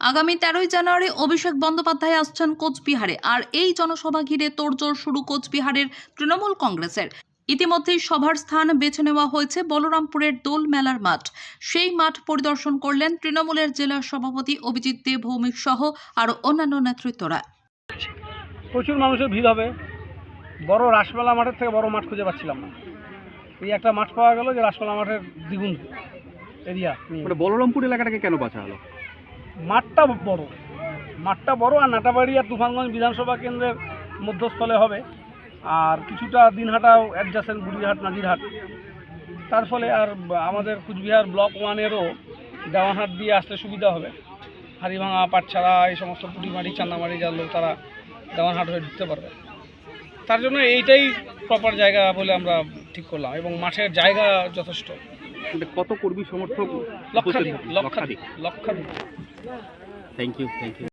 আগামী 13ই জানুয়ারি অভিষেক বন্দ্যোপাধ্যায় আসছেন কোচবিহারে। আর এই জনসভা ঘিরে তোড়জোড় শুরু কোচবিহারের তৃণমূল কংগ্রেসের। ইতিমধ্যেই সভার স্থান বেছে নেওয়া হয়েছে বলরামপুরের দোল মেলার মাঠ। সেই মাঠ পরিদর্শন করলেন তৃণমূলের জেলা সভাপতি অভিজিৎ দে ভৌমিক সহ আরও অন্যান্য নেতৃত্বরা। প্রচুর মানুষের ভিড় হবে। বড় রাসমেলা মাঠের থেকে বড় মাঠ খুঁজে পাচ্ছিলাম না। এই একটা মাঠ পাওয়া গেল যে রাসমেলা মাঠের দ্বিগুণ এরিয়া। মানে বলরামপুর এলাকাটাকে কেন বাঁচা হলো? মাঠটা বড় আর নাটাবাড়ি আর তুফানগঞ্জ বিধানসভা কেন্দ্রের মধ্যস্থলে হবে। আর কিছুটা দিনহাটাও অ্যাডজাসেন্ট বুড়িরহাট নাজিরহাট। তার ফলে আর আমাদের কুচবিহার ব্লক 1-এরও দেওয়ানহাট দিয়ে আসতে সুবিধা হবে। হাড়িভাঙা, পাটছাড়া, এই সমস্ত পুটিমারি, চান্নামারি যার লোক তারা দেওয়ানহাট হয়ে ঢুকতে পারবে। তার জন্য এইটাই প্রপার জায়গা বলে আমরা ঠিক করলাম এবং মাঠের জায়গা যথেষ্ট। কত কর্মী সমর্থক? লক্ষাধিক। Thank you.